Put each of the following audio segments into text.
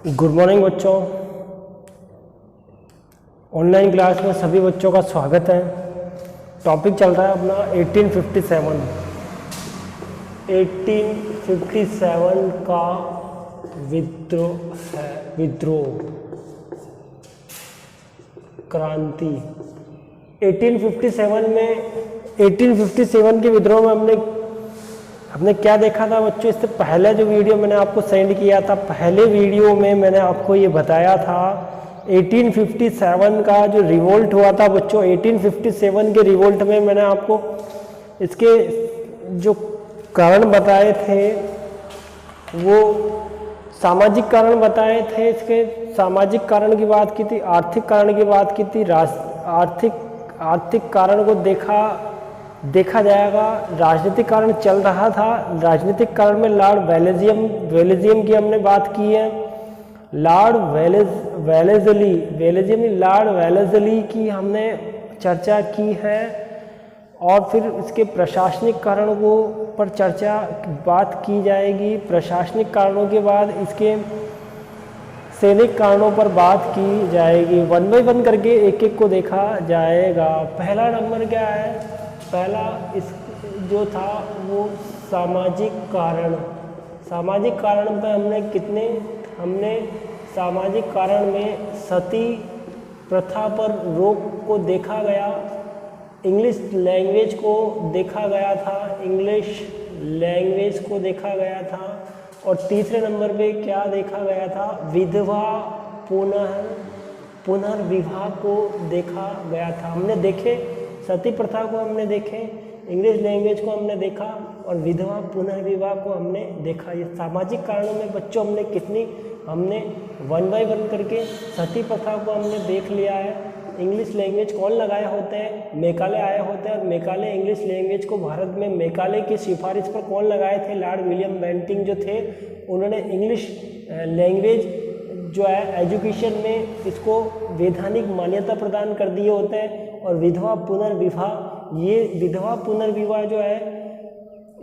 Good morning बच्चों। Online class में सभी बच्चों का स्वागत है। टॉपिक चल रहा है अपना 1857 का विद्रोह क्रांति। 1857 के विद्रोह में हमने क्या देखा था बच्चों? इससे पहले जो वीडियो मैंने आपको सेंड किया था, पहले वीडियो में मैंने आपको ये बताया था 1857 का जो रिवोल्ट हुआ था बच्चों। 1857 के रिवोल्ट में मैंने आपको इसके जो कारण बताए थे वो सामाजिक कारण बताए थे। इसके सामाजिक कारण की बात की थी, आर्थिक कारण की बात की थी, आर्थिक कारण को देखा जाएगा। राजनीतिक कारण चल रहा था। राजनीतिक कारण में लॉर्ड वेलेजियम की हमने बात की है। लॉर्ड वेलेजली की हमने चर्चा की है। और फिर इसके प्रशासनिक कारणों पर बात की जाएगी। प्रशासनिक कारणों के बाद इसके सैनिक कारणों पर बात की जाएगी। वन बाय वन करके एक एक को देखा जाएगा। पहला नंबर क्या है? पहला इस जो था वो सामाजिक कारण। सामाजिक कारण पे हमने सामाजिक कारण में सती प्रथा पर रोक को देखा गया। इंग्लिश लैंग्वेज को देखा गया था। और तीसरे नंबर पे क्या देखा गया था? विधवा पुनर्विवाह को देखा गया था। हमने देखे सती प्रथा को, हमने देखे इंग्लिश लैंग्वेज को, हमने देखा और विधवा पुनर्विवाह को हमने देखा। ये सामाजिक कारणों में बच्चों हमने वन बाय वन करके सती प्रथा को हमने देख लिया है। इंग्लिश लैंग्वेज कौन लगाए होते हैं? मैकाले आए होते हैं। और मैकाले इंग्लिश लैंग्वेज को भारत में मैकाले की सिफारिश पर कौन लगाए थे? लॉर्ड विलियम बेंटिंक जो थे, उन्होंने इंग्लिश लैंग्वेज जो है एजुकेशन में इसको वैधानिक मान्यता प्रदान कर दिए होते हैं। और विधवा पुनर्विवाह जो है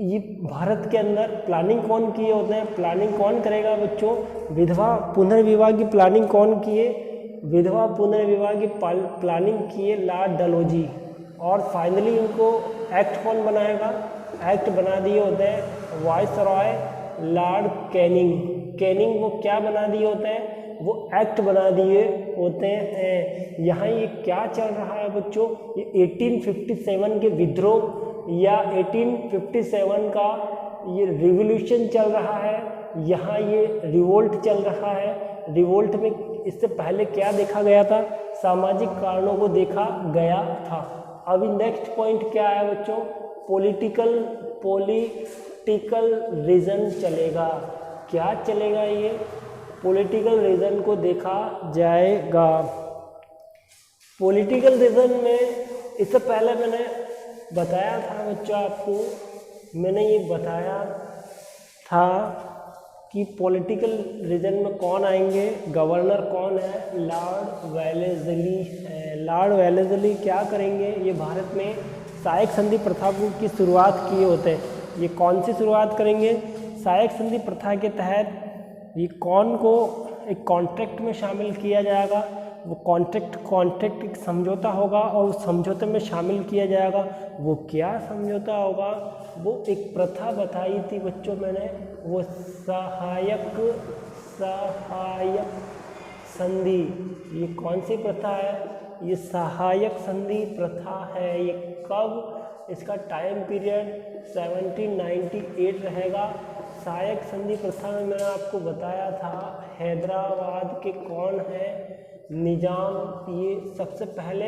ये भारत के अंदर प्लानिंग कौन किए होते हैं? प्लानिंग कौन करेगा बच्चों? विधवा पुनर्विवाह की प्लानिंग कौन किए? विधवा पुनर्विवाह की प्लानिंग किए लॉर्ड डलहौजी। और फाइनली इनको एक्ट कौन बनाएगा? एक्ट बना दिए होते हैं वायसरॉय लॉर्ड कैनिंग वो क्या बना दिए होते हैं? वो एक्ट बना दिए होते हैं। यहाँ ये क्या चल रहा है बच्चों? ये 1857 के विद्रोह या 1857 का ये रिवॉल्यूशन चल रहा है। यहाँ ये रिवोल्ट चल रहा है। रिवोल्ट में इससे पहले क्या देखा गया था? सामाजिक कारणों को देखा गया था। अभी नेक्स्ट पॉइंट क्या है बच्चों? पॉलिटिकल रीजन चलेगा। क्या चलेगा? ये पॉलिटिकल रीजन को देखा जाएगा। पॉलिटिकल रीजन में इससे पहले मैंने बताया था बच्चों आपको, मैंने ये बताया था कि पॉलिटिकल रीजन में कौन आएंगे? गवर्नर कौन है? लॉर्ड वेलेजली है। लॉर्ड वेलेजली क्या करेंगे? ये भारत में सहायक संधि प्रथा की शुरुआत किए होते हैं। ये कौन सी शुरुआत करेंगे? सहायक संधि प्रथा के तहत ये कौन को एक कॉन्ट्रैक्ट में शामिल किया जाएगा? वो कॉन्ट्रैक्ट एक समझौता होगा और उस समझौते में शामिल किया जाएगा। वो क्या समझौता होगा? वो एक प्रथा बताई थी बच्चों मैंने, वो सहायक संधि। ये कौन सी प्रथा है? ये सहायक संधि प्रथा है। ये कब? इसका टाइम पीरियड 1798 रहेगा। सहायक संधि प्रथा में मैंने आपको बताया था हैदराबाद के कौन है? निजाम। ये सबसे पहले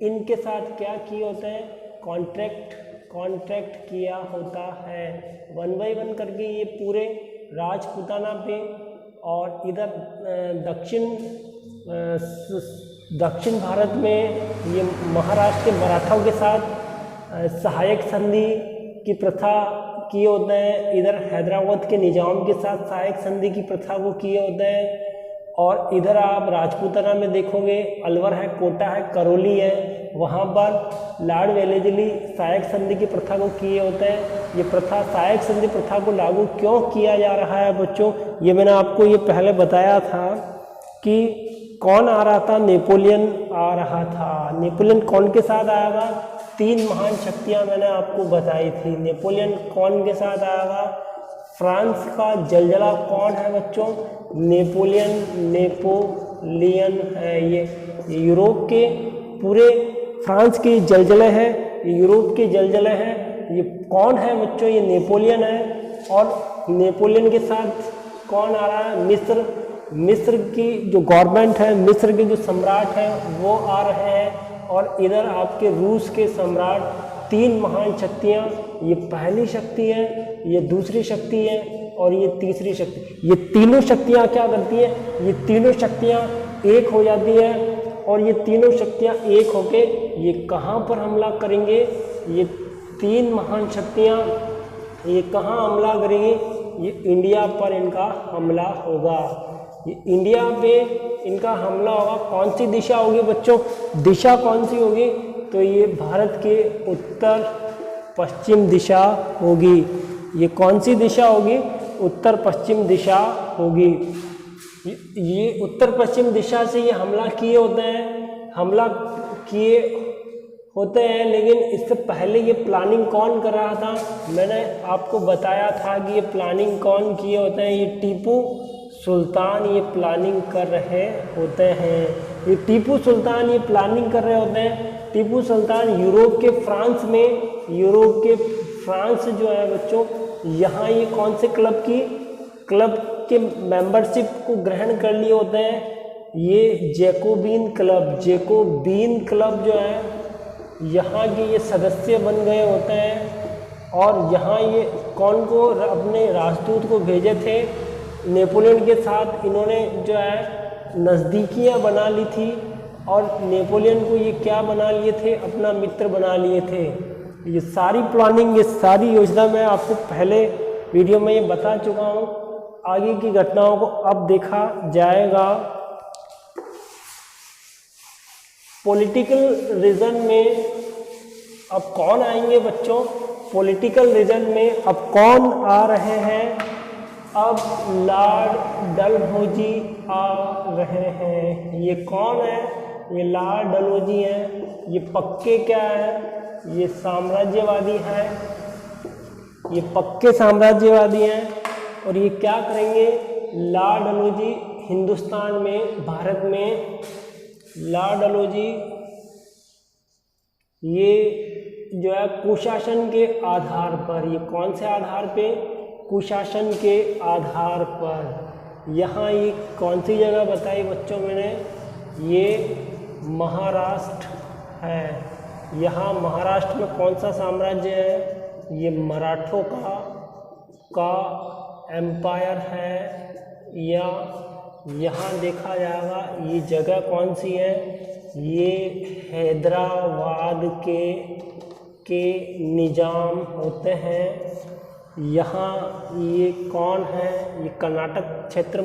इनके साथ क्या किए होते हैं? कॉन्ट्रैक्ट किया होता है। वन बाय वन करके ये पूरे राजपूताना पे और इधर दक्षिण भारत में ये महाराष्ट्र के मराठाओं के साथ सहायक संधि की प्रथा किए होते हैं। इधर हैदराबाद के निजाम के साथ सहायक संधि की प्रथा वो किए होते हैं। और इधर आप राजपूताना में देखोगे अलवर है, कोटा है, करौली है, वहाँ पर लॉर्ड वेलेस्ली सहायक संधि की प्रथा को किए होते हैं। ये प्रथा सहायक संधि प्रथा को लागू क्यों किया जा रहा है बच्चों, ये मैंने आपको ये पहले बताया था कि कौन आ रहा था, नेपोलियन आ रहा था। नेपोलियन कौन के साथ आया था, 3 महान शक्तियाँ मैंने आपको बताई थी। नेपोलियन कौन के साथ आया था, फ्रांस का जलजला कौन है बच्चों, नेपोलियन है। ये यूरोप के पूरे फ्रांस के जलजले हैं, यूरोप के जलजले हैं। ये कौन है बच्चों, ये नेपोलियन है। और नेपोलियन के साथ कौन आ रहा है, मिस्र की जो गवर्नमेंट है, मिस्र के जो सम्राट हैं वो आ रहे हैं। और इधर आपके रूस के सम्राट, 3 महान शक्तियाँ, ये पहली शक्ति है, ये दूसरी शक्ति है और ये तीसरी शक्ति। ये तीनों शक्तियाँ क्या करती हैं, ये तीनों शक्तियाँ एक हो जाती है और ये तीनों शक्तियाँ एक होके ये कहाँ पर हमला करेंगे, ये 3 महान शक्तियाँ ये कहाँ हमला करेंगी, ये इंडिया पर इनका हमला होगा। ये इंडिया पे इनका हमला होगा। कौन सी दिशा होगी बच्चों, दिशा कौन सी होगी, तो ये भारत के उत्तर पश्चिम दिशा होगी। ये कौन सी दिशा होगी, उत्तर पश्चिम दिशा होगी। ये उत्तर पश्चिम दिशा से ये हमला किए होते हैं, लेकिन इससे पहले ये प्लानिंग कौन कर रहा था, मैंने आपको बताया था कि ये प्लानिंग कौन किए होते हैं, ये टीपू सुल्तान ये प्लानिंग कर रहे होते हैं। ये टीपू सुल्तान ये प्लानिंग कर रहे होते हैं। टीपू सुल्तान यूरोप के फ्रांस जो है बच्चों, यहाँ ये कौन से क्लब के मेंबरशिप को ग्रहण कर लिए होते हैं, ये जैकोबीन क्लब जो है यहाँ के ये सदस्य बन गए होते हैं। और यहाँ ये कौन को अपने राजदूत को भेजे थे, नेपोलियन के साथ इन्होंने जो है नज़दीकियाँ बना ली थी और नेपोलियन को ये क्या बना लिए थे, अपना मित्र बना लिए थे। ये सारी प्लानिंग, ये सारी योजना मैं आपको पहले वीडियो में ये बता चुका हूँ। आगे की घटनाओं को अब देखा जाएगा। पॉलिटिकल रीजन में अब कौन आएंगे बच्चों, पॉलिटिकल रीजन में अब कौन आ रहे हैं, अब लॉर्ड डलहौजी आ रहे हैं। ये कौन है, ये लॉर्ड डलहौजी हैं। ये पक्के क्या है, ये साम्राज्यवादी हैं, ये पक्के साम्राज्यवादी हैं। और ये क्या करेंगे, लॉर्ड डलहौजी हिंदुस्तान में, भारत में लॉर्ड डलहौजी ये जो है कुशासन के आधार पर, ये कौन से आधार पे, कुशासन के आधार पर। यहाँ ये कौन सी जगह बताई बच्चों मैंने, ये महाराष्ट्र है। यहाँ महाराष्ट्र में कौन सा साम्राज्य है, ये मराठों का एम्पायर है। या यहाँ देखा जाएगा ये जगह कौन सी है, ये हैदराबाद के निजाम होते हैं। यहाँ ये कौन है, ये कर्नाटक क्षेत्र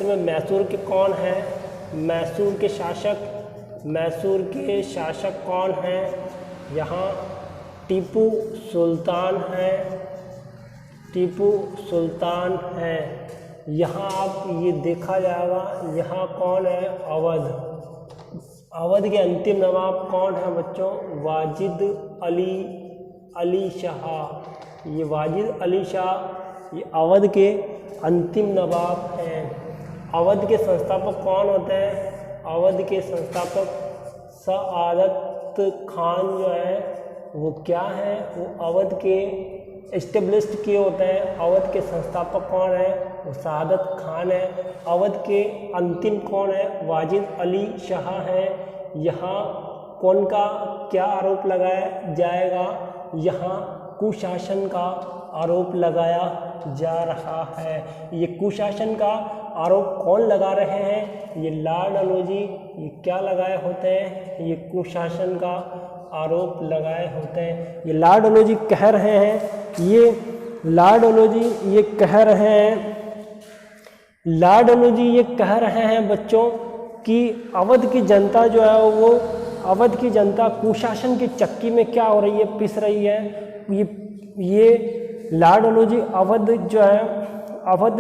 में मैसूर के कौन है, मैसूर के शासक कौन हैं, यहाँ टीपू सुल्तान है। यहाँ आप ये देखा जाएगा, यहाँ कौन है, अवध के अंतिम नवाब कौन है बच्चों, वाजिद अली शाह। ये वाजिद अली शाह ये अवध के अंतिम नवाब हैं। अवध के संस्थापक कौन होते हैं, अवध के संस्थापक सआदत खान जो है वो क्या है, वो अवध के एस्टेब्लिश्ड किए होते हैं। अवध के संस्थापक कौन है, वो सआदत खान है। अवध के अंतिम कौन है, वाजिद अली शाह है। यहाँ कौन का क्या आरोप लगाया जाएगा, यहाँ कुशासन का आरोप लगाया जा रहा है। ये कुशासन का आरोप कौन लगा रहे हैं, ये लॉर्ड डलहौजी ये क्या लगाए होते हैं, ये कुशासन का आरोप लगाए होते हैं। ये लॉर्ड डलहौजी कह रहे हैं, ये लॉर्ड डलहौजी ये कह रहे हैं, लॉर्ड डलहौजी ये कह रहे हैं बच्चों कि अवध की जनता जो है वो अवध की जनता कुशासन की चक्की में क्या हो रही है, पिस रही है। ये लॉर्ड डलहौजी अवध जो है अवध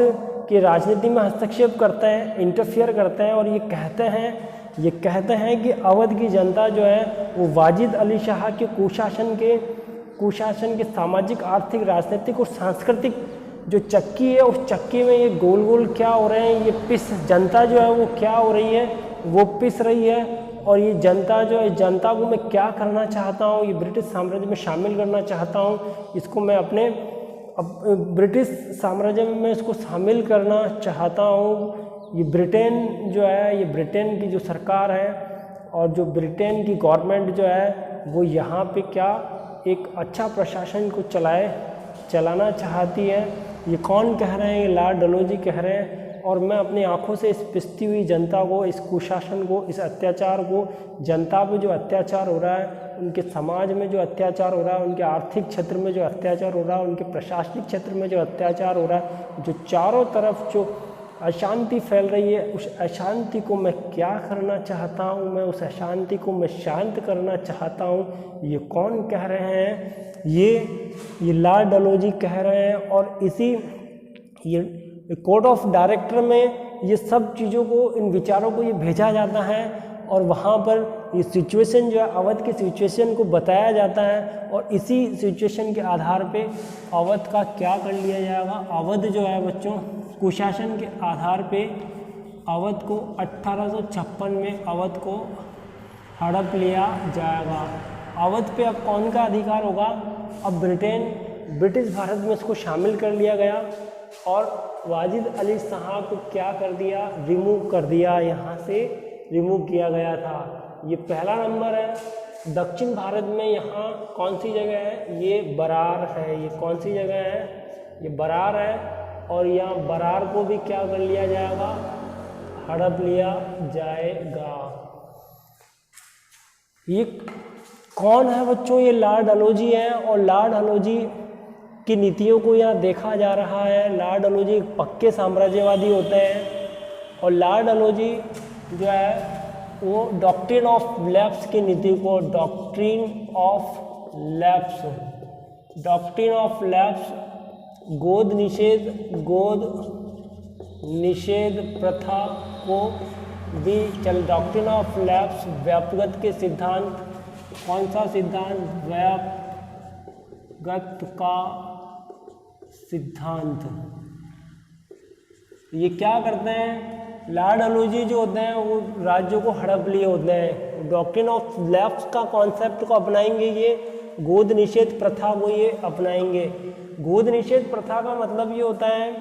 की राजनीति में हस्तक्षेप करते हैं, इंटरफियर करते हैं और ये कहते हैं कि अवध की जनता जो है वो वाजिद अली शाह के कुशासन के सामाजिक, आर्थिक, राजनीतिक और सांस्कृतिक जो चक्की है उस चक्की में ये गोल गोल क्या हो रहे हैं, ये जनता जो है वो क्या हो रही है, वो पिस रही है। और ये जनता जो है, जनता को मैं क्या करना चाहता हूँ, ये ब्रिटिश साम्राज्य में शामिल करना चाहता हूँ, इसको मैं अपने ब्रिटिश साम्राज्य में मैं इसको शामिल करना चाहता हूँ। ये ब्रिटेन जो है, ये ब्रिटेन की जो सरकार है और जो ब्रिटेन की गवर्नमेंट जो है वो यहाँ पे क्या एक अच्छा प्रशासन को चलाना चाहती है। ये कौन कह रहे हैं? ये लॉर्ड डलहौजी कह रहे हैं। और मैं अपनी आंखों से इस पिसती हुई जनता को, इस कुशासन को, इस अत्याचार को, जनता पे जो अत्याचार हो रहा है, उनके समाज में जो अत्याचार हो रहा है, उनके आर्थिक क्षेत्र में जो अत्याचार हो रहा है, उनके प्रशासनिक क्षेत्र में जो अत्याचार हो रहा है, जो चारों तरफ जो अशांति फैल रही है, उस अशांति को मैं क्या करना चाहता हूँ, मैं उस अशांति को मैं शांत करना चाहता हूँ। ये कौन कह रहे हैं? ये लॉर्ड डलहौजी कह रहे हैं। और इसी ये कोड ऑफ डायरेक्टर में ये सब चीज़ों को, इन विचारों को ये भेजा जाता है और वहाँ पर ये सिचुएशन जो है, अवध की सिचुएशन को बताया जाता है और इसी सिचुएशन के आधार पे अवध का क्या कर लिया जाएगा। अवध जो है बच्चों, कुशासन के आधार पे अवध को 1856 में अवध को हड़प लिया जाएगा। अवध पे अब कौन का अधिकार होगा? अब ब्रिटिश भारत में इसको शामिल कर लिया गया और वाजिद अली शाह को क्या कर दिया? रिमूव कर दिया, यहाँ से रिमूव किया गया था। ये पहला नंबर है। दक्षिण भारत में यहाँ कौन सी जगह है? ये बरार है। ये कौन सी जगह है? ये बरार है। और यहाँ बरार को भी क्या कर लिया जाएगा? हड़प लिया जाएगा। ये कौन है बच्चों? ये लॉर्ड डलहौजी है और लॉर्ड डलहौजी की नीतियों को यहाँ देखा जा रहा है। लॉर्ड डलहौजी पक्के साम्राज्यवादी होते हैं और लॉर्ड डलहौजी जो है वो डॉक्ट्रिन ऑफ लैप्स की नीति को, डॉक्ट्रिन ऑफ लैप्स गोद निषेध प्रथा को भी चल, डॉक्ट्रिन ऑफ लैप्स व्यापगत के सिद्धांत। कौन सा सिद्धांत? व्यापगत का सिद्धांत। ये क्या करते हैं? लॉर्ड डलहौजी जो होते हैं वो राज्यों को हड़प लिए होते हैं। डॉक्ट्रिन ऑफ लैप्स का कॉन्सेप्ट को अपनाएंगे, ये गोद निषेध प्रथा को ये अपनाएंगे। गोद निषेध प्रथा का मतलब ये होता है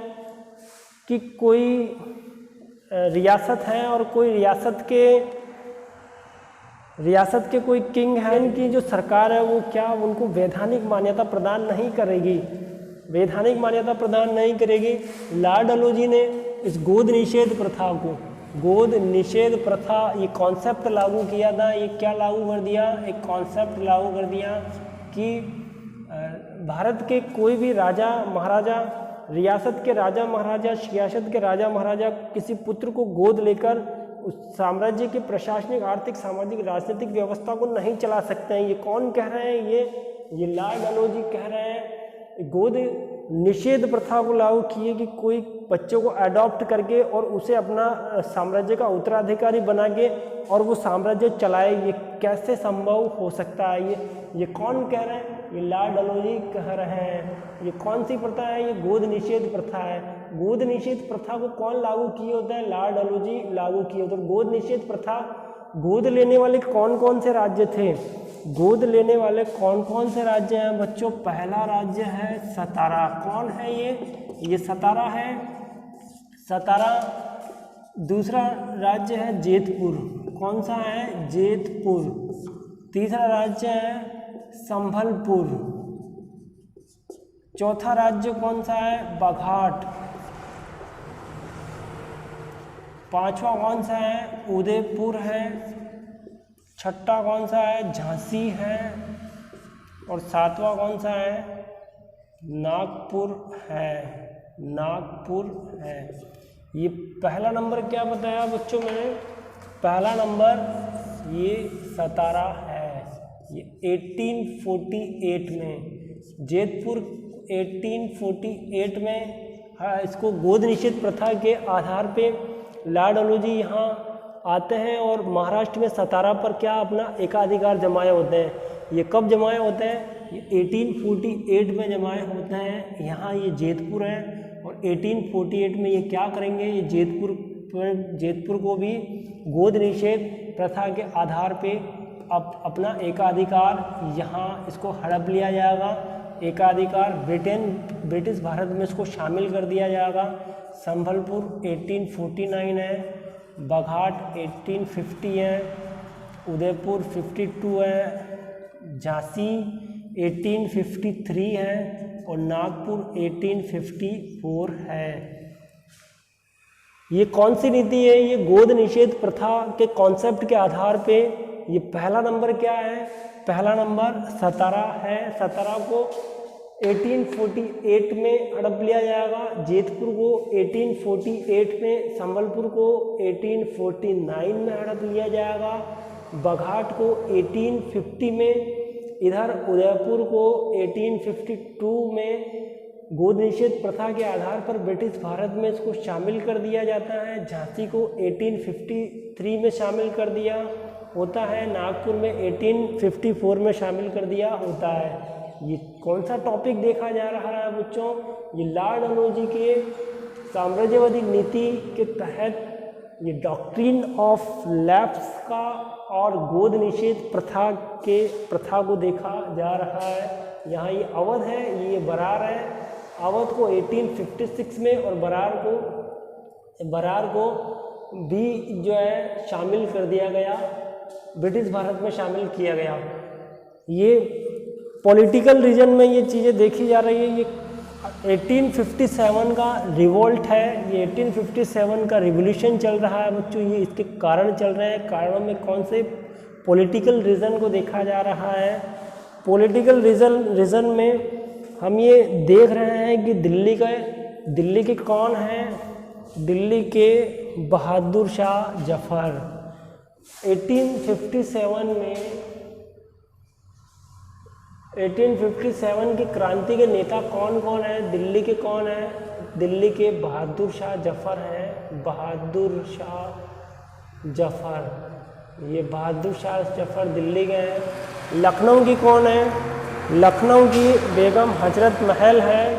कि कोई रियासत है और कोई रियासत के कोई किंग है, इनकी जो सरकार है वो क्या उनको वैधानिक मान्यता प्रदान नहीं करेगी, लॉर्ड डलहौजी ने इस गोद निषेध प्रथा ये कॉन्सेप्ट लागू किया था। ये क्या लागू कर दिया? एक कॉन्सेप्ट लागू कर दिया कि भारत के कोई भी राजा महाराजा, रियासत के राजा महाराजा, सियासत के राजा महाराजा किसी पुत्र को गोद लेकर उस साम्राज्य की प्रशासनिक, आर्थिक, सामाजिक, राजनीतिक व्यवस्था को नहीं चला सकते हैं। ये कौन कह रहे हैं? ये लॉर्ड डलहौजी कह रहे हैं। गोद निषेध प्रथा को लागू किए कि कोई बच्चों को अडॉप्ट करके और उसे अपना साम्राज्य का उत्तराधिकारी बना के और वो साम्राज्य चलाए। ये कैसे संभव हो सकता है? ये कौन कह रहे हैं? ये लॉर्ड डलहौजी कह रहे हैं। ये कौन सी प्रथा है? ये गोद निषेध प्रथा है। गोद निषेध प्रथा को कौन लागू किए होता है? लॉर्ड डलहौजी लागू किए होते हैं। गोद निषेध प्रथा, गोद लेने वाले कौन कौन से राज्य थे? गोद लेने वाले कौन कौन से राज्य हैं बच्चों? पहला राज्य है सतारा। कौन है ये सतारा है, सतारा। दूसरा राज्य है जेतपुर। कौन सा है? जेतपुर। तीसरा राज्य है संभलपुर। चौथा राज्य कौन सा है? बाघाट। पांचवा कौन सा है? उदयपुर है। छठा कौन सा है? झांसी है। और सातवां कौन सा है? नागपुर है। ये पहला नंबर क्या बताया बच्चों मैंने? पहला नंबर ये सतारा है, ये 1848 में जेतपुर 1848 में इसको गोद निषेध प्रथा के आधार पे लॉर्ड अलोजी यहाँ आते हैं और महाराष्ट्र में सतारा पर क्या अपना एकाधिकार जमाए होते हैं। ये कब जमाए होते हैं? ये 1848 में जमाए होते हैं। यहाँ ये जेतपुर है और 1848 में ये क्या करेंगे, ये जेतपुर को भी गोद निषेध प्रथा के आधार पे अपना एकाधिकार यहाँ इसको हड़प लिया जाएगा। एकाधिकार ब्रिटिश भारत में इसको शामिल कर दिया जाएगा। संभलपुर 1849 है, बघाट 1850 है, उदयपुर 52 है, झांसी 1853 है और नागपुर 1854 है। ये कौन सी नीति है? ये गोद निषेध प्रथा के कॉन्सेप्ट के आधार पे ये पहला नंबर क्या है? पहला नंबर सतारा है। सतारा को 1848 में हड़प लिया जाएगा, जेतपुर को 1848 में, संबलपुर को 1849 में हड़प लिया जाएगा, बघाट को 1850 में, इधर उदयपुर को 1852 में गोद निषेध प्रथा के आधार पर ब्रिटिश भारत में इसको शामिल कर दिया जाता है। झांसी को 1853 में शामिल कर दिया होता है, नागपुर में 1854 में शामिल कर दिया होता है। ये कौन सा टॉपिक देखा जा रहा है बच्चों? ये लॉर्ड अलोजी के साम्राज्यवादी नीति के तहत ये डॉक्ट्रिन ऑफ लैप्स का और गोद निषेध प्रथा को देखा जा रहा है। यहाँ ये अवध है, ये बरार है। अवध को 1856 में और बरार को भी जो है शामिल कर दिया गया, ब्रिटिश भारत में शामिल किया गया। ये पॉलिटिकल रीजन में ये चीज़ें देखी जा रही है। ये 1857 का रिवोल्ट है, ये 1857 का रिवोल्यूशन चल रहा है बच्चों। ये इसके कारण चल रहे हैं। कारणों में कौन से पॉलिटिकल रीज़न को देखा जा रहा है? पॉलिटिकल रीज़न में हम ये देख रहे हैं कि दिल्ली के कौन हैं? दिल्ली के बहादुर शाह जफर। 1857 की क्रांति के नेता कौन कौन है? दिल्ली के कौन है? दिल्ली के बहादुर शाह जफर हैं। बहादुर शाह जफर, ये बहादुर शाह जफर दिल्ली के हैं। लखनऊ की कौन है? लखनऊ की बेगम हजरत महल है।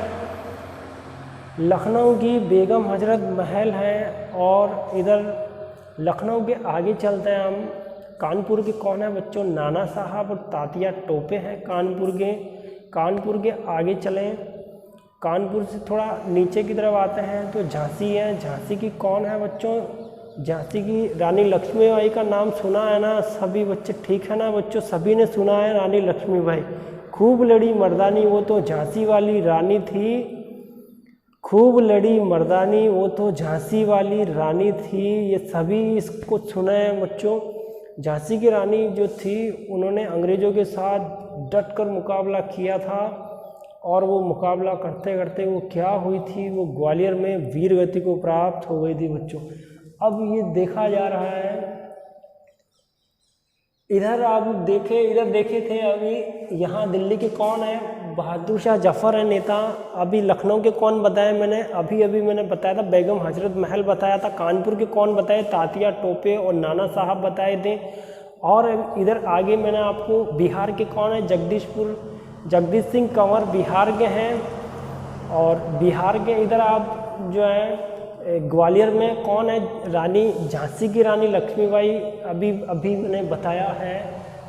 लखनऊ की बेगम हजरत महल है। और इधर लखनऊ के आगे चलते हैं हम। कानपुर के कौन है बच्चों? नाना साहब और तात्या टोपे हैं कानपुर के आगे चलें। कानपुर से थोड़ा नीचे की तरफ आते हैं तो झांसी है। झांसी की कौन है बच्चों? झांसी की रानी लक्ष्मीबाई का नाम सुना है ना सभी बच्चे? ठीक है ना बच्चों, सभी ने सुना है रानी लक्ष्मीबाई। खूब लड़ी मर्दानी वो तो झांसी वाली रानी थी। खूब लड़ी मर्दानी वो तो झांसी वाली रानी थी। ये सभी इसको सुना है बच्चों। झांसी की रानी जो थी उन्होंने अंग्रेज़ों के साथ डट कर मुकाबला किया था और वो मुकाबला करते करते वो क्या हुई थी? वो ग्वालियर में वीर गति को प्राप्त हो गई थी बच्चों। अब ये देखा जा रहा है, इधर देखे थे अभी। यहाँ दिल्ली के कौन है? बहादुर शाह जफर है नेता। अभी लखनऊ के कौन बताया मैंने? अभी मैंने बताया था बेगम हजरत महल बताया था। कानपुर के कौन बताए? तात्या टोपे और नाना साहब बताए थे। और इधर आगे मैंने आपको बिहार के कौन है? जगदीश सिंह कंवर बिहार के हैं। और बिहार के इधर आप जो है ग्वालियर में कौन है? रानी झांसी की रानी लक्ष्मीबाई। अभी मैंने बताया है।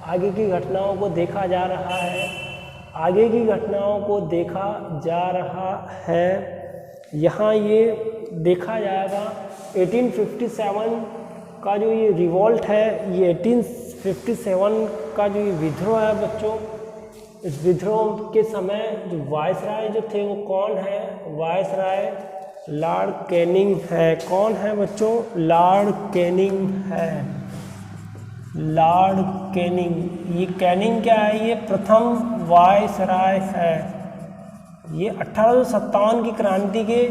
आगे की घटनाओं को देखा जा रहा है। यहाँ ये देखा जाएगा 1857 का जो ये रिवोल्ट है, ये 1857 का जो ये विद्रोह है बच्चों। इस विद्रोह के समय जो वायसराय जो थे वो कौन है? वायसराय लॉर्ड कैनिंग है। कौन है बच्चों? लॉर्ड कैनिंग है। लॉर्ड कैनिंग, ये कैनिंग क्या है? ये प्रथम वायसराय है। ये 1857 की क्रांति के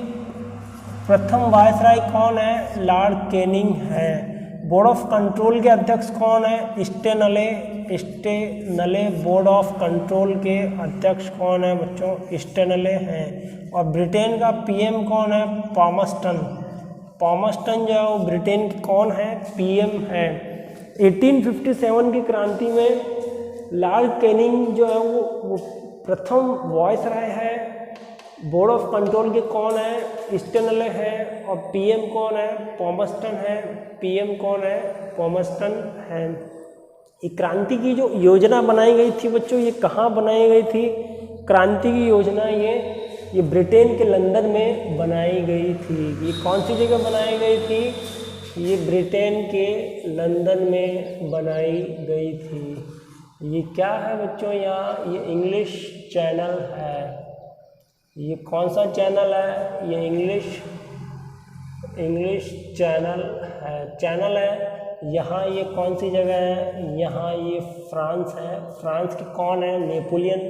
प्रथम वायसराय कौन है? लॉर्ड कैनिंग है। बोर्ड ऑफ कंट्रोल के अध्यक्ष कौन है? स्टेनले बोर्ड ऑफ कंट्रोल के अध्यक्ष कौन है बच्चों? स्टेनले हैं। और ब्रिटेन का पीएम कौन है? पामस्टन जो है वो ब्रिटेन के कौन है? पीएम है। 1857 की क्रांति में लॉर्ड कैनिंग जो है वो प्रथम वॉइसरॉय है। बोर्ड ऑफ कंट्रोल के कौन है? स्टेनले है। और पीएम कौन है? पामस्टन है। पीएम कौन है? पामस्टन है। ये क्रांति की जो योजना बनाई गई थी बच्चों, ये कहाँ बनाई गई थी? क्रांति की योजना ये ब्रिटेन के लंदन में बनाई गई थी। ये कौन सी जगह बनाई गई थी? ये ब्रिटेन के लंदन में बनाई गई थी। ये क्या है बच्चों? यहाँ ये इंग्लिश चैनल है। ये कौन सा चैनल है? ये इंग्लिश चैनल है। यहाँ ये कौन सी जगह है? यहाँ ये फ्रांस है। फ्रांस के कौन है? नेपोलियन।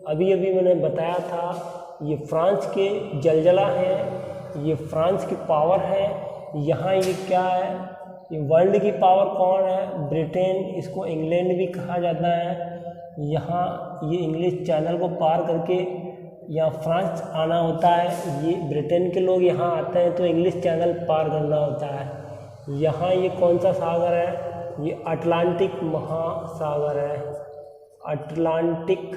अभी मैंने बताया था ये फ्रांस के जलजला हैं, ये फ्रांस की पावर है। यहाँ ये क्या है? ये वर्ल्ड की पावर कौन है? ब्रिटेन। इसको इंग्लैंड भी कहा जाता है। यहाँ ये इंग्लिश चैनल को पार करके यहाँ फ्रांस आना होता है। ये ब्रिटेन के लोग यहाँ आते हैं तो इंग्लिश चैनल पार करना होता है। यहाँ ये कौन सा सागर है? ये अटलांटिक महासागर है। अटलांटिक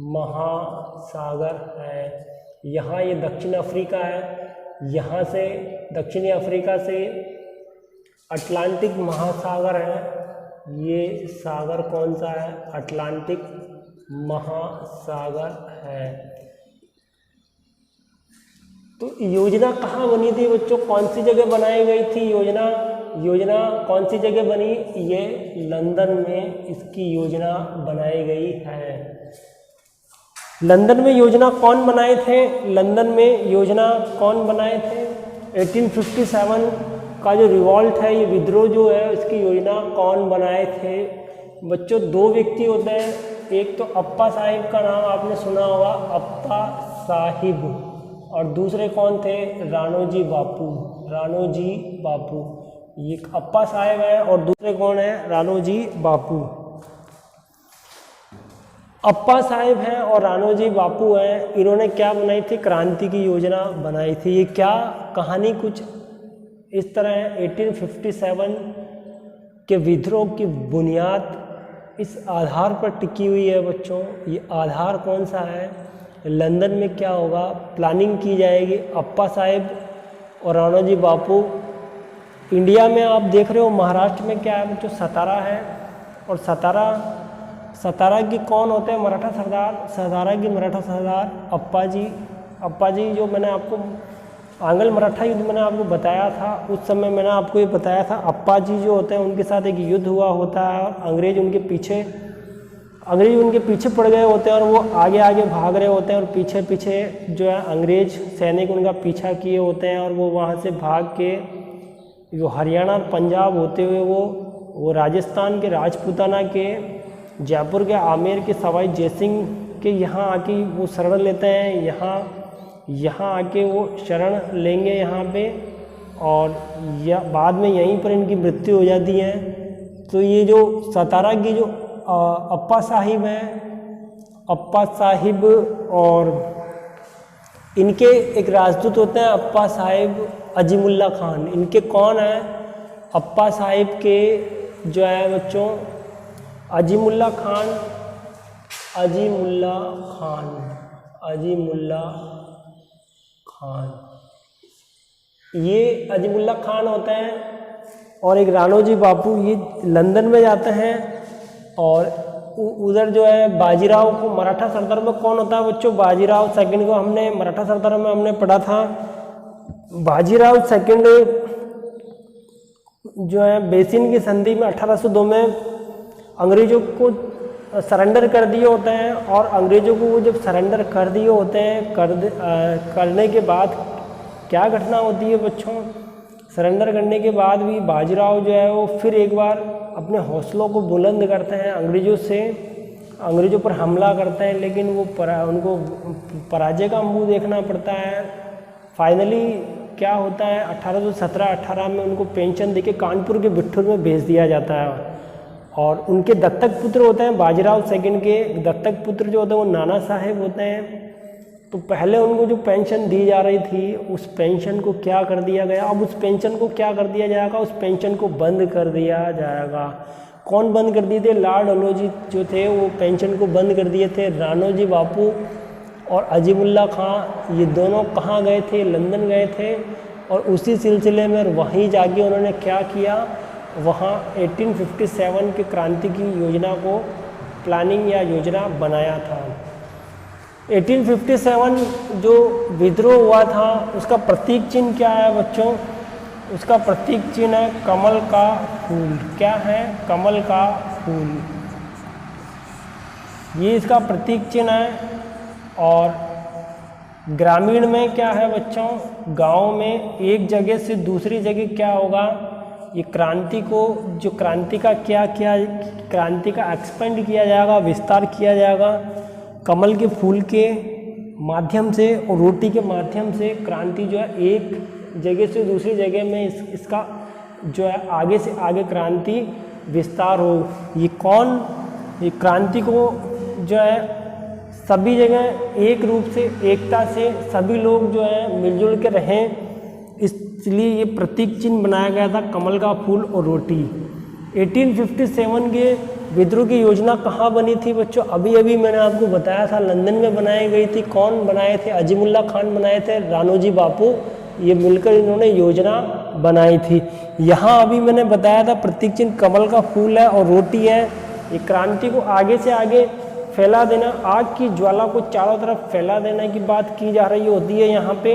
महासागर है। यहाँ ये दक्षिण अफ्रीका है। यहाँ से दक्षिणी अफ्रीका से अटलांटिक महासागर है। ये सागर कौन सा है? अटलांटिक महासागर है। तो योजना कहाँ बनी थी बच्चों? कौन सी जगह बनाई गई थी योजना कौन सी जगह बनी? ये लंदन में इसकी योजना बनाई गई है। लंदन में योजना कौन बनाए थे? लंदन में योजना कौन बनाए थे? 1857 का जो रिवॉल्ट है, ये विद्रोह जो है, इसकी योजना कौन बनाए थे बच्चों? दो व्यक्ति होते हैं। एक तो अप्पा साहिब का नाम आपने सुना होगा, अप्पा साहिब, और दूसरे कौन थे? राणोजी बापू। ये अप्पा साहिब है और दूसरे कौन है? राणोजी बापू। अप्पा साहिब हैं और राणोजी बापू हैं। इन्होंने क्या बनाई थी? क्रांति की योजना बनाई थी। ये क्या कहानी कुछ इस तरह है। 1857 के विद्रोह की बुनियाद इस आधार पर टिकी हुई है बच्चों। ये आधार कौन सा है? लंदन में क्या होगा? प्लानिंग की जाएगी। अप्पा साहिब और राणोजी बापू। इंडिया में आप देख रहे हो महाराष्ट्र में क्या है बच्चों? सतारा है। और सतारा की कौन होते हैं? मराठा सरदार। सतारा की मराठा सरदार अप्पा जी जो मैंने आपको आंग्ल मराठा युद्ध मैंने आपको बताया था, उस समय मैंने आपको ये बताया था अप्पा जी जो होते हैं उनके साथ एक युद्ध हुआ होता है और अंग्रेज उनके पीछे पड़ गए होते हैं और वो आगे भाग रहे होते हैं और पीछे जो है अंग्रेज सैनिक उनका पीछा किए होते हैं और वो वहाँ से भाग के जो हरियाणा और पंजाब होते हुए वो राजस्थान के राजपूताना के जयपुर के आमेर के सवाई जयसिंह के यहाँ आके वो शरण लेते हैं। यहाँ आके वो शरण लेंगे यहाँ पे, और बाद में यहीं पर इनकी मृत्यु हो जाती है। तो ये जो सतारा की जो अप्पा साहिब हैं, अप्पा साहिब और इनके एक राजदूत होते हैं अप्पा साहिब अजीमुल्ला खान। इनके कौन है? अप्पा साहिब के जो है बच्चों अजीमुल्ला खान। ये अजीमुल्ला खान होते हैं और एक राणोजी बापू। ये लंदन में जाते हैं और उधर जो है बाजीराव को मराठा सरदार में कौन होता है बच्चों? बाजीराव सेकंड को हमने मराठा सरदार में हमने पढ़ा था। बाजीराव सेकंड जो है बेसिन की संधि में 1802 में अंग्रेजों को सरेंडर कर दिए होते हैं, और अंग्रेजों को वो जब सरेंडर कर दिए होते हैं करने के बाद क्या घटना होती है बच्चों? सरेंडर करने के बाद भी बाजीराव जो है वो फिर एक बार अपने हौसलों को बुलंद करते हैं, अंग्रेजों पर हमला करते हैं, लेकिन वो उनको पराजय का मुंह देखना पड़ता है। फाइनली क्या होता है 1817-18 में उनको पेंशन देके कानपुर के बिट्ठूर में भेज दिया जाता है। और उनके दत्तक पुत्र होते हैं बाजीराव सेकंड के दत्तक पुत्र जो होते हैं वो नाना साहेब होते हैं। तो पहले उनको जो पेंशन दी जा रही थी उस पेंशन को क्या कर दिया गया, अब उस पेंशन को क्या कर दिया जाएगा, उस पेंशन को बंद कर दिया जाएगा। कौन बंद कर दिए थे? लॉर्ड डलहौजी जो थे वो पेंशन को बंद कर दिए थे। राणोजी बापू और अजीमुल्ला खां ये दोनों कहाँ गए थे? लंदन गए थे। और उसी सिलसिले में वहीं जाके उन्होंने क्या किया, वहाँ 1857 के क्रांति की योजना को प्लानिंग या योजना बनाया था। 1857 जो विद्रोह हुआ था उसका प्रतीक चिन्ह क्या है बच्चों? उसका प्रतीक चिन्ह है कमल का फूल। क्या है? कमल का फूल, ये इसका प्रतीक चिन्ह है। और ग्रामीण में क्या है बच्चों? गांव में एक जगह से दूसरी जगह क्या होगा, ये क्रांति को जो क्रांति का क्रांति का एक्सपेंड किया जाएगा, विस्तार किया जाएगा कमल के फूल के माध्यम से और रोटी के माध्यम से। क्रांति जो है एक जगह से दूसरी जगह में इसका जो है आगे से आगे क्रांति विस्तार हो। ये क्रांति को जो है सभी जगह एक रूप से एकता से सभी लोग जो है मिलजुल के रहें, इसलिए ये प्रतीक चिन्ह बनाया गया था कमल का फूल और रोटी। 1857 के विद्रोह की योजना कहाँ बनी थी बच्चों? अभी अभी मैंने आपको बताया था लंदन में बनाई गई थी। कौन बनाए थे? अजीमुल्ला खान बनाए थे, राणोजी बापू, ये मिलकर इन्होंने योजना बनाई थी। यहाँ अभी मैंने बताया था प्रतीक चिन्ह कमल का फूल है और रोटी है। ये क्रांति को आगे से आगे फैला देना, आग की ज्वाला को चारों तरफ फैला देने की बात की जा रही होती है। यहाँ पे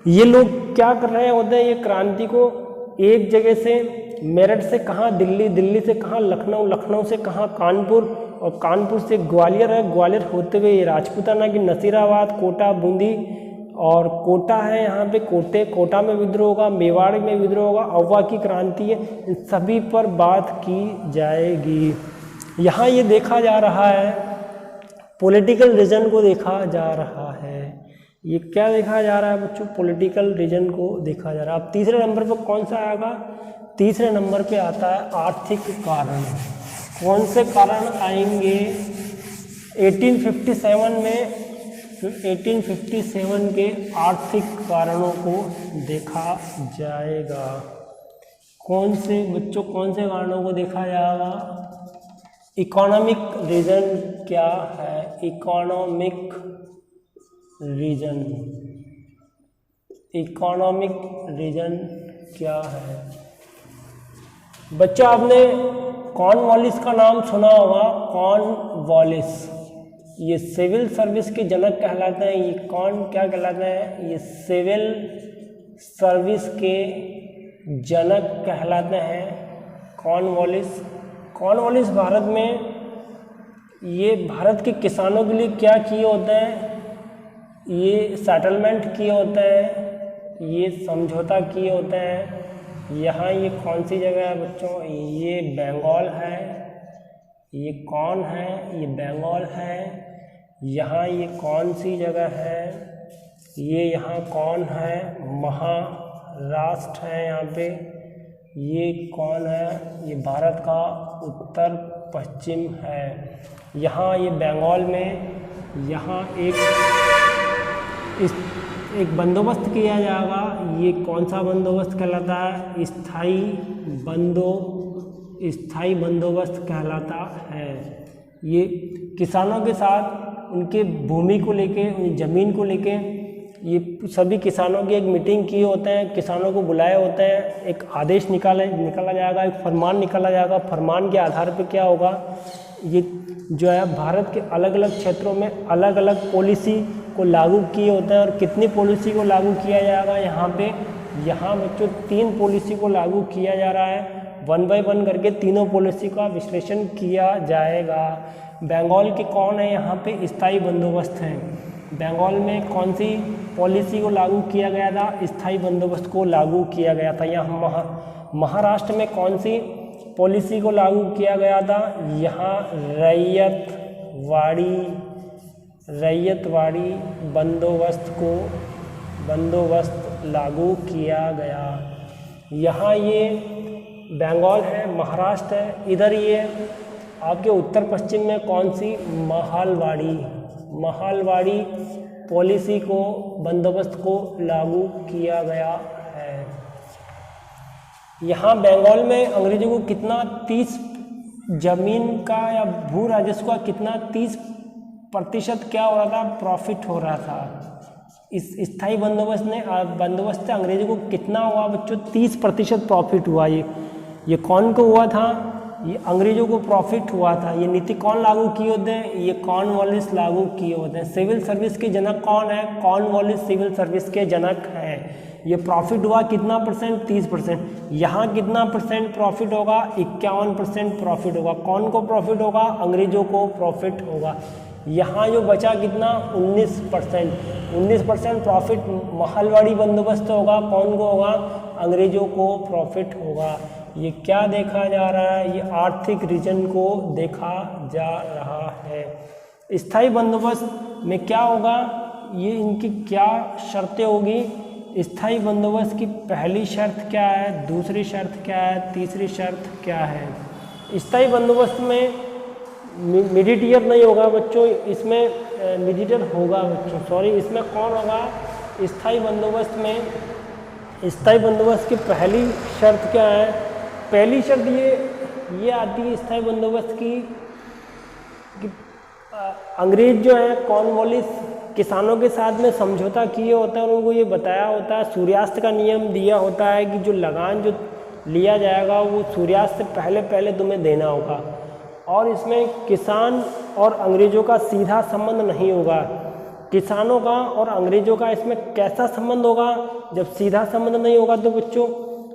ये लोग क्या कर रहे होते हैं, ये क्रांति को एक जगह से मेरठ से कहाँ दिल्ली, दिल्ली से कहाँ लखनऊ, लखनऊ से कहाँ कानपुर और कानपुर से ग्वालियर है, ग्वालियर होते हुए ये राजपूताना की नसीराबाद, कोटा, बूंदी और कोटा है यहाँ पे कोटा में विद्रोह होगा, मेवाड़ में विद्रोह होगा, अववा की क्रांति है, इन सभी पर बात की जाएगी। यहाँ ये देखा जा रहा है पॉलिटिकल रीजन को देखा जा रहा है। ये क्या देखा जा रहा है बच्चों? पॉलिटिकल रीजन को देखा जा रहा है। अब तीसरे नंबर पर कौन सा आएगा? तीसरे नंबर पे आता है आर्थिक कारण। कौन से कारण आएंगे 1857 में? 1857 के आर्थिक कारणों को देखा जाएगा। कौन से बच्चों, कौन से कारणों को देखा जाएगा? इकोनॉमिक रीजन क्या है? इकोनॉमिक रीजन, इकोनॉमिक रीजन क्या है बच्चा? आपने कॉर्नवालिस का नाम सुना होगा। कॉर्नवालिस ये सिविल सर्विस के जनक कहलाते हैं। ये कौन क्या कहलाते हैं? ये सिविल सर्विस के जनक कहलाते हैं कॉर्नवालिस। कॉर्नवालिस भारत में ये भारत के किसानों के लिए क्या किए होते हैं? ये सेटलमेंट किए होते हैं, ये समझौता किए होते हैं। यहाँ ये कौन सी जगह है बच्चों? ये बंगाल है। ये कौन है? ये बंगाल है। यहाँ ये कौन सी जगह है? ये यहाँ कौन है? महाराष्ट्र है यहाँ पे। ये कौन है? ये भारत का उत्तर पश्चिम है। यहाँ ये बंगाल में यहाँ एक बंदोबस्त किया जाएगा। ये कौन सा बंदोबस्त कहलाता है? स्थाई बंदोबस्त कहलाता है। ये किसानों के साथ उनके भूमि को लेके, उनकी ज़मीन को लेके ये सभी किसानों की एक मीटिंग किए होते हैं, किसानों को बुलाए होते हैं, एक आदेश निकाला जाएगा, एक फरमान निकाला जाएगा। फरमान के आधार पर क्या होगा, ये जो है भारत के अलग अलग क्षेत्रों में अलग अलग पॉलिसी को लागू किए होते हैं। और कितनी पॉलिसी को लागू किया जाएगा यहाँ बच्चों 3 पॉलिसी को लागू किया जा रहा है। 1 बाय 1 करके तीनों पॉलिसी का विश्लेषण किया जाएगा। बंगाल के कौन है यहाँ पे? स्थायी बंदोबस्त हैं। बंगाल में कौन सी पॉलिसी को लागू किया गया था? स्थायी बंदोबस्त को लागू किया गया था। यहाँ महाराष्ट्र में कौन सी पॉलिसी को लागू किया गया था? यहाँ रैयतवाड़ी बंदोबस्त लागू किया गया। यहाँ ये बंगाल है, महाराष्ट्र है, इधर ये आपके उत्तर पश्चिम में कौन सी, महालवाड़ी पॉलिसी को, बंदोबस्त को लागू किया गया है। यहाँ बंगाल में अंग्रेजों को कितना 30 जमीन का या भू राजस्व का कितना 30% क्या हो रहा था, प्रॉफिट हो रहा था। इस स्थायी बंदोबस्त से अंग्रेजों को कितना हुआ बच्चों, 30% प्रॉफिट हुआ। ये कौन को हुआ था, ये अंग्रेजों को प्रॉफिट हुआ था। ये नीति कौन लागू किए होते हैं, ये कॉर्नवालिस लागू किए होते हैं। सिविल सर्विस के जनक कौन है, कॉर्नवालिस सिविल सर्विस के जनक है। ये प्रॉफिट हुआ कितना परसेंट, 30%। यहाँ कितना परसेंट प्रॉफिट होगा, 51% प्रॉफिट होगा। कौन को प्रॉफिट होगा, अंग्रेजों को प्रॉफिट होगा। यहाँ जो बचा कितना, 19% प्रॉफिट महालवाड़ी बंदोबस्त होगा। कौन को होगा, अंग्रेजों को प्रॉफिट होगा। ये क्या देखा जा रहा है, ये आर्थिक रीजन को देखा जा रहा है। स्थायी बंदोबस्त में क्या होगा, ये इनकी क्या शर्तें होगी। स्थायी बंदोबस्त की पहली शर्त क्या है, दूसरी शर्त क्या है, तीसरी शर्त क्या है। स्थायी बंदोबस्त में मीडिएटर नहीं होगा बच्चों, इसमें मीडिएटर होगा बच्चों, सॉरी, इसमें कौन होगा, स्थायी बंदोबस्त में। स्थायी बंदोबस्त की पहली शर्त क्या है, पहली शर्त ये आती है स्थायी बंदोबस्त की कि अंग्रेज जो है कॉर्नवालिस किसानों के साथ में समझौता किए होता है, उनको ये बताया होता है, सूर्यास्त का नियम दिया होता है कि जो लगान जो लिया जाएगा वो सूर्यास्त से पहले तुम्हें देना होगा। और इसमें किसान और अंग्रेजों का सीधा संबंध नहीं होगा। किसानों का और अंग्रेजों का इसमें कैसा संबंध होगा, जब सीधा संबंध नहीं होगा तो बच्चों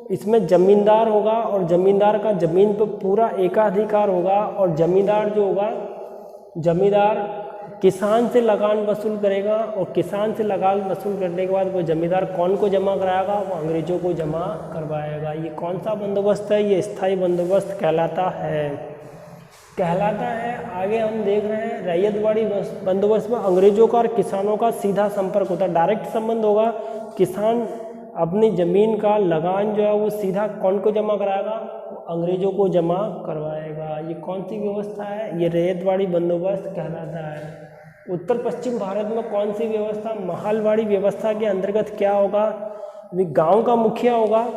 इसमें जमींदार होगा और जमींदार का जमीन पर पूरा एकाधिकार होगा। और जमींदार जो होगा, जमींदार किसान से लगान वसूल करेगा और किसान से लगान वसूल करने के बाद वो जमींदार कौन को जमा कराएगा, वो अंग्रेजों को जमा करवाएगा। ये कौन सा बंदोबस्त है, ये स्थायी बंदोबस्त कहलाता है। आगे हम देख रहे हैं रैयतवाड़ी बंदोबस्त में अंग्रेजों का और किसानों का सीधा संपर्क होता है, डायरेक्ट संबंध होगा। किसान अपनी ज़मीन का लगान जो है वो सीधा कौन को जमा कराएगा, अंग्रेजों को जमा करवाएगा। ये कौन सी व्यवस्था है, ये रैयतवाड़ी बंदोबस्त कहलाता है। उत्तर पश्चिम भारत में कौन सी व्यवस्था, महालवाड़ी व्यवस्था के अंतर्गत क्या होगा, गांव का मुखिया होगा।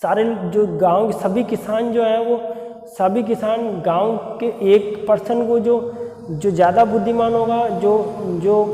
सारे जो गांव सभी किसान जो है वो सभी किसान गांव के एक पर्सन को जो ज़्यादा बुद्धिमान होगा, जो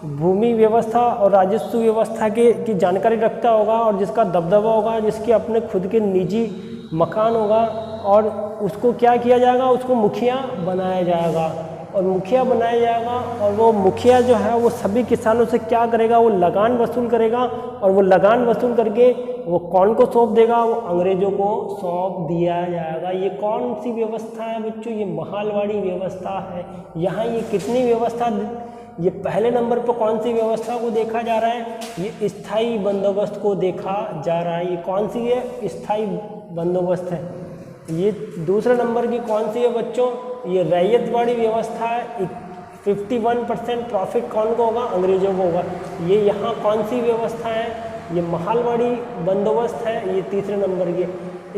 भूमि व्यवस्था और राजस्व व्यवस्था की जानकारी रखता होगा और जिसका दबदबा होगा, जिसके अपने खुद के निजी मकान होगा, और उसको क्या किया जाएगा, उसको मुखिया बनाया जाएगा। और मुखिया बनाया जाएगा और वो मुखिया जो है वो सभी किसानों से क्या करेगा, वो लगान वसूल करेगा। और वो लगान वसूल करके वो कौन को सौंप देगा, वो अंग्रेजों को सौंप दिया जाएगा। ये कौन सी व्यवस्था है बच्चों, ये महालवाड़ी व्यवस्था है। यहाँ ये कितनी व्यवस्था, ये पहले नंबर पर कौन सी व्यवस्था को देखा जा रहा है, ये स्थायी बंदोबस्त को देखा जा रहा है। ये कौन सी है, स्थायी बंदोबस्त है। ये दूसरे नंबर की कौन सी है बच्चों, ये रैयतवाड़ी व्यवस्था है। 51% प्रॉफिट कौन को होगा, अंग्रेजों को होगा। ये यहाँ कौन सी व्यवस्था है, ये महालवाड़ी बंदोबस्त है। ये तीसरे नंबर की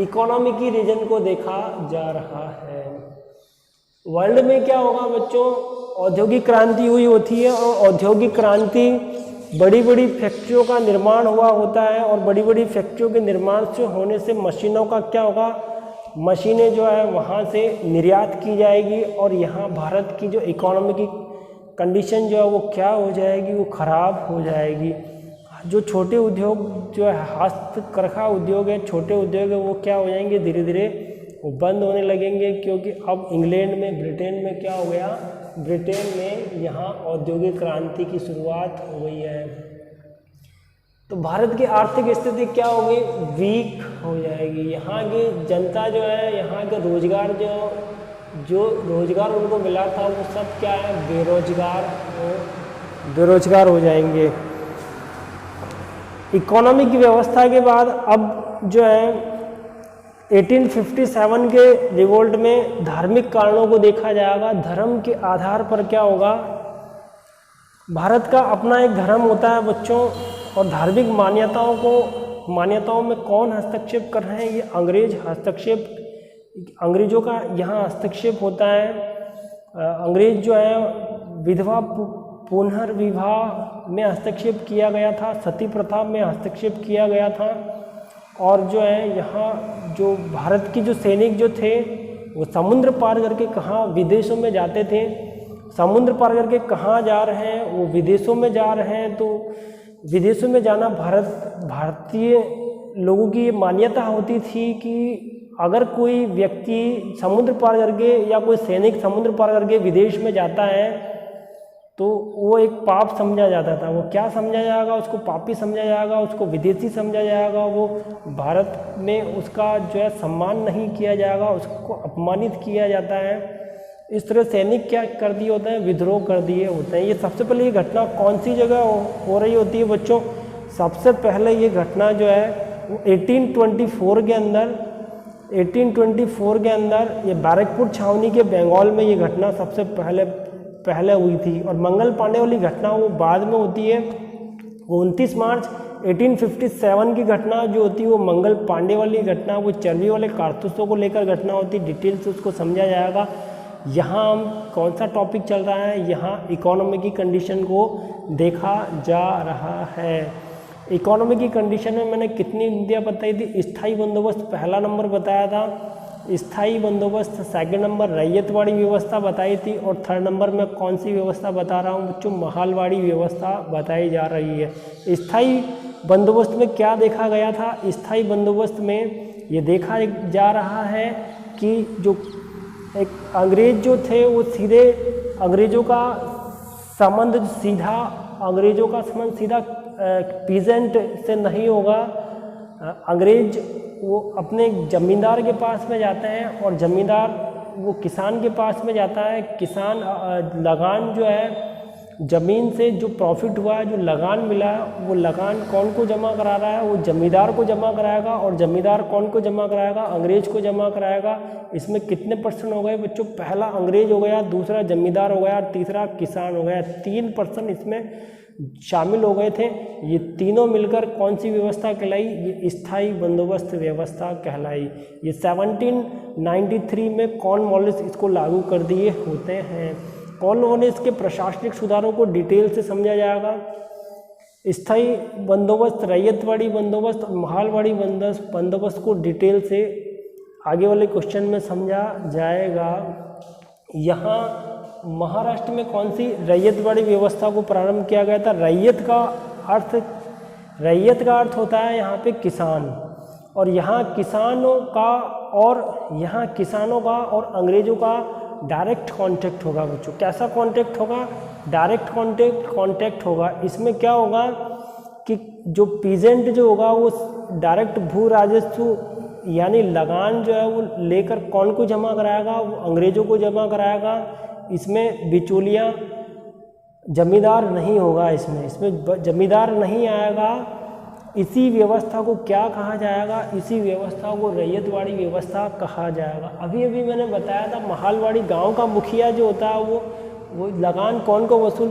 इकोनॉमी की रीजन को देखा जा रहा है। वर्ल्ड में क्या होगा बच्चों, औद्योगिक क्रांति हुई होती है और औद्योगिक क्रांति बड़ी बड़ी फैक्ट्रियों का निर्माण हुआ होता है। और बड़ी बड़ी फैक्ट्रियों के निर्माण से होने से मशीनों का क्या होगा, मशीनें जो है वहाँ से निर्यात की जाएगी और यहाँ भारत की जो इकोनॉमी की कंडीशन जो है वो क्या हो जाएगी, वो ख़राब हो जाएगी। जो छोटे उद्योग जो है हस्तकरघा उद्योग है, छोटे उद्योग है, वो क्या हो जाएंगे, धीरे धीरे वो बंद होने लगेंगे। क्योंकि अब इंग्लैंड में, ब्रिटेन में क्या हो गया, ब्रिटेन में यहाँ औद्योगिक क्रांति की शुरुआत हो गई है। तो भारत की आर्थिक स्थिति क्या होगी, वीक हो जाएगी। यहाँ की जनता जो है, यहाँ के रोजगार जो रोजगार उनको मिला था वो सब क्या है, बेरोजगार हो जाएंगे। इकोनॉमी की व्यवस्था के बाद अब जो है 1857 के रिवोल्ट में धार्मिक कारणों को देखा जाएगा। धर्म के आधार पर क्या होगा, भारत का अपना एक धर्म होता है बच्चों, और धार्मिक मान्यताओं में कौन हस्तक्षेप कर रहे हैं? ये अंग्रेजों का यहाँ हस्तक्षेप होता है। अंग्रेज जो है विधवा पुनर्विवाह में हस्तक्षेप किया गया था, सती प्रथा में हस्तक्षेप किया गया था, और जो है यहाँ जो भारत की जो सैनिक जो थे वो समुद्र पार करके कहाँ विदेशों में जाते थे, समुद्र पार करके कहाँ जा रहे हैं? वो विदेशों में जा रहे हैं। तो विदेशों में जाना भारतीय लोगों की ये मान्यता होती थी कि अगर कोई व्यक्ति समुद्र पार करके या कोई सैनिक समुद्र पार करके विदेश में जाता है तो वो एक पाप समझा जाता था। वो क्या समझा जाएगा? उसको पापी समझा जाएगा, उसको विदेशी समझा जाएगा, वो भारत में उसका जो है सम्मान नहीं किया जाएगा, उसको अपमानित किया जाता है। इस तरह सैनिक क्या कर दिए होते हैं? विद्रोह कर दिए होते हैं। ये सबसे पहले ये घटना कौन सी जगह हो रही होती है बच्चों? सबसे पहले ये घटना जो है वो 1824 के अंदर ये बैरकपुर छावनी के बंगाल में ये घटना सबसे पहले हुई थी। और मंगल पांडे वाली घटना वो बाद में होती है। 29 मार्च 1857 की घटना जो होती है वो मंगल पांडे वाली घटना, वो चर्बी वाले कारतूसों को लेकर घटना होती है। डिटेल से उसको समझा जाएगा। यहाँ हम कौन सा टॉपिक चल रहा है? यहाँ इकोनॉमी की कंडीशन को देखा जा रहा है। इकोनॉमी की कंडीशन में मैंने कितनी नीतियाँ बताई थी? स्थायी बंदोबस्त पहला नंबर बताया था, स्थायी बंदोबस्त सेकंड नंबर, रैयतवाड़ी व्यवस्था बताई थी, और थर्ड नंबर में कौन सी व्यवस्था बता रहा हूँ बच्चों? महालवाड़ी व्यवस्था बताई जा रही है। स्थायी बंदोबस्त में क्या देखा गया था? स्थायी बंदोबस्त में ये देखा जा रहा है कि जो एक अंग्रेज जो थे वो सीधे अंग्रेजों का संबंध सीधा पीजेंट से नहीं होगा। अंग्रेज वो अपने जमींदार के पास में जाते हैं और जमींदार वो किसान के पास में जाता है। किसान लगान जो है ज़मीन से जो प्रॉफिट हुआ है, जो लगान मिला है, वो लगान कौन को जमा करा रहा है? वो जमींदार को जमा कराएगा। और जमींदार कौन को जमा कराएगा? अंग्रेज को जमा कराएगा। इसमें कितने परसेंट हो गए बच्चों? पहला अंग्रेज हो गया, दूसरा जमींदार हो गया, तीसरा किसान हो गया। 3% इसमें शामिल हो गए थे। ये तीनों मिलकर कौन सी व्यवस्था कहलाई? ये स्थायी बंदोबस्त व्यवस्था कहलाई। ये 1793 में कॉर्नवालिस इसको लागू कर दिए होते हैं। कॉर्नवालिस के प्रशासनिक सुधारों को डिटेल से समझा जाएगा। स्थायी बंदोबस्त, रैयतवाड़ी बंदोबस्त और महालवाड़ी बंदोबस्त को डिटेल से आगे वाले क्वेश्चन में समझा जाएगा। यहाँ महाराष्ट्र में कौन सी रैयतवाड़ी व्यवस्था को प्रारंभ किया गया था? रैयत का अर्थ होता है यहाँ पे किसान, और यहाँ किसानों का और अंग्रेजों का डायरेक्ट कांटेक्ट होगा बच्चों। कैसा कांटेक्ट होगा? डायरेक्ट कांटेक्ट होगा। इसमें क्या होगा कि जो पीजेंट जो होगा वो डायरेक्ट भू राजस्व यानी लगान जो है वो लेकर कौन को जमा कराएगा? वो अंग्रेजों को जमा कराएगा। इसमें बिचौलिया जमींदार नहीं होगा, इसमें जमींदार नहीं आएगा। इसी व्यवस्था को क्या कहा जाएगा? इसी व्यवस्था को रैयतवाड़ी व्यवस्था कहा जाएगा। अभी मैंने बताया था महालवाड़ी गांव का मुखिया जो होता है वो लगान कौन को वसूल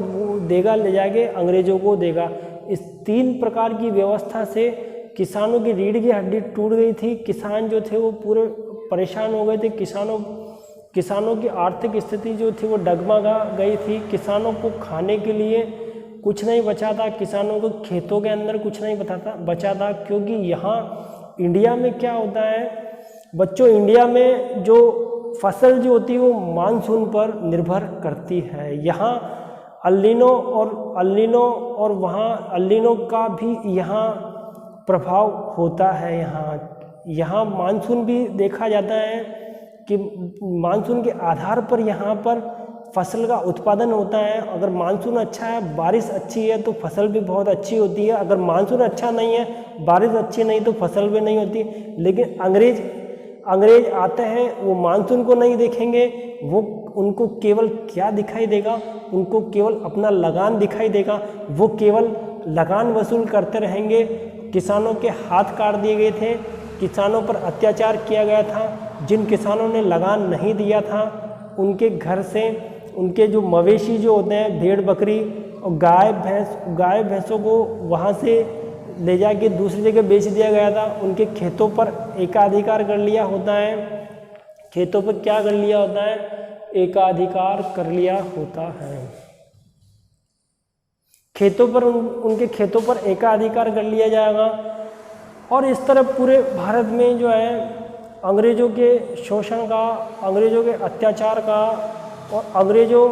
देगा? ले जाके अंग्रेजों को देगा। इस 3 प्रकार की व्यवस्था से किसानों की रीढ़ की हड्डी टूट गई थी। किसान जो थे वो पूरे परेशान हो गए थे। किसानों की आर्थिक स्थिति जो थी वो डगमगा गई थी। किसानों को खाने के लिए कुछ नहीं बचा था, किसानों को खेतों के अंदर कुछ नहीं बचा था। क्योंकि यहाँ इंडिया में क्या होता है बच्चों? इंडिया में जो फसल जो होती है वो मानसून पर निर्भर करती है। यहाँ अल्नीनो और वहाँ अल्नीनो का भी यहाँ प्रभाव होता है। यहाँ मानसून भी देखा जाता है कि मानसून के आधार पर यहाँ पर फसल का उत्पादन होता है। अगर मानसून अच्छा है, बारिश अच्छी है तो फसल भी बहुत अच्छी होती है। अगर मानसून अच्छा नहीं है, बारिश अच्छी नहीं तो फसल भी नहीं होती। लेकिन अंग्रेज आते हैं, वो मानसून को नहीं देखेंगे, वो उनको केवल क्या दिखाई देगा? उनको केवल अपना लगान दिखाई देगा। वो केवल लगान वसूल करते रहेंगे। किसानों के हाथ काट दिए गए थे, किसानों पर अत्याचार किया गया था। जिन किसानों ने लगान नहीं दिया था उनके घर से उनके जो मवेशी जो होते हैं, भेड़ बकरी, और गाय भैंसों को वहाँ से ले जाके दूसरी जगह बेच दिया गया था। उनके खेतों पर एकाधिकार कर लिया होता है। खेतों पर क्या कर लिया होता है? एकाधिकार कर लिया होता है। खेतों पर उनके खेतों पर एकाधिकार कर लिया जाएगा। और इस तरह पूरे भारत में जो है अंग्रेज़ों के शोषण का, अंग्रेज़ों के अत्याचार का और अंग्रेज़ों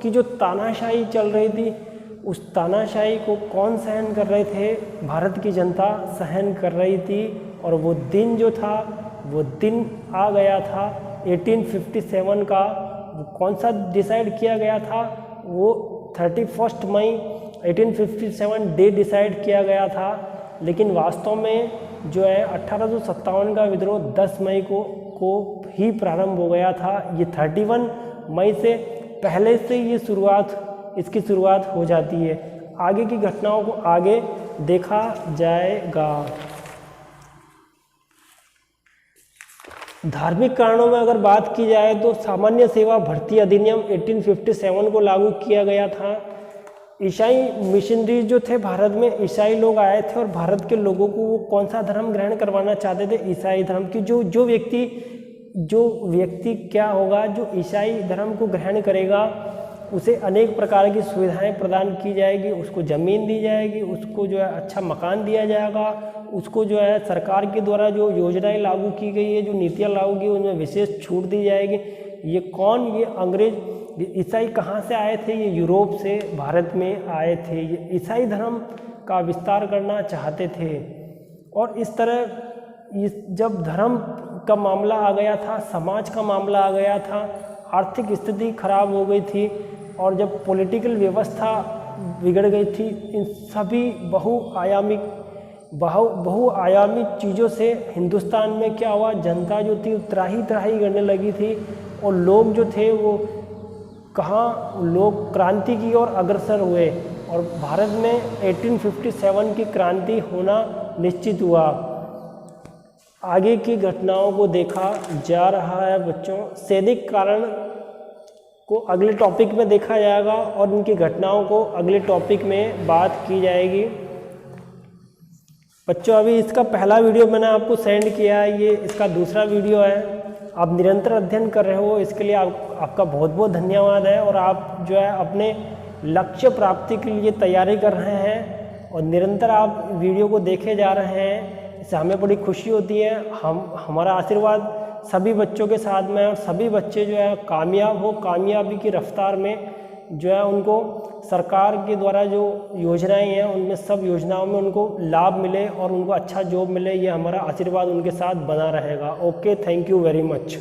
की जो तानाशाही चल रही थी, उस तानाशाही को कौन सहन कर रहे थे? भारत की जनता सहन कर रही थी। और वो दिन जो था, वो दिन आ गया था 1857 का। वो कौन सा डिसाइड किया गया था? वो 31 मई 1857 डे डिसाइड किया गया था। लेकिन वास्तव में जो है 1857 का विद्रोह 10 मई को ही प्रारंभ हो गया था। ये 31 मई से पहले से इसकी शुरुआत हो जाती है। आगे की घटनाओं को आगे देखा जाएगा। धार्मिक कारणों में अगर बात की जाए तो सामान्य सेवा भर्ती अधिनियम 1857 को लागू किया गया था। ईसाई मिशनरी जो थे, भारत में ईसाई लोग आए थे और भारत के लोगों को वो कौन सा धर्म ग्रहण करवाना चाहते थे? ईसाई धर्म की। जो व्यक्ति क्या होगा, जो ईसाई धर्म को ग्रहण करेगा, उसे अनेक प्रकार की सुविधाएं प्रदान की जाएगी। उसको ज़मीन दी जाएगी, उसको जो है अच्छा मकान दिया जाएगा, उसको जो है सरकार के द्वारा जो योजनाएं लागू की गई है, जो नीतियाँ लागू की, उनमें विशेष छूट दी जाएगी। ये कौन? ये अंग्रेज ईसाई कहाँ से आए थे? ये यूरोप से भारत में आए थे। ये ईसाई धर्म का विस्तार करना चाहते थे। और इस तरह जब धर्म का मामला आ गया था, समाज का मामला आ गया था, आर्थिक स्थिति खराब हो गई थी और जब पॉलिटिकल व्यवस्था बिगड़ गई थी, इन सभी बहुआयामी चीज़ों से हिंदुस्तान में क्या हुआ? जनता जो थी त्राही करने लगी थी और लोग जो थे वो लोग क्रांति की ओर अग्रसर हुए और भारत में 1857 की क्रांति होना निश्चित हुआ। आगे की घटनाओं को देखा जा रहा है बच्चों। सैनिक कारण को अगले टॉपिक में देखा जाएगा और इनकी घटनाओं को अगले टॉपिक में बात की जाएगी। बच्चों, अभी इसका पहला वीडियो मैंने आपको सेंड किया है, ये इसका दूसरा वीडियो है। आप निरंतर अध्ययन कर रहे हो, इसके लिए आपका बहुत बहुत धन्यवाद है। और आप जो है अपने लक्ष्य प्राप्ति के लिए तैयारी कर रहे हैं और निरंतर आप वीडियो को देखे जा रहे हैं, इससे हमें बड़ी खुशी होती है। हमारा आशीर्वाद सभी बच्चों के साथ में है और सभी बच्चे जो है कामयाब हो, कामयाबी की रफ्तार में जो है उनको सरकार के द्वारा जो योजनाएं हैं उनमें सब योजनाओं में उनको लाभ मिले और उनको अच्छा जॉब मिले, ये हमारा आशीर्वाद उनके साथ बना रहेगा। Okay, thank you very much.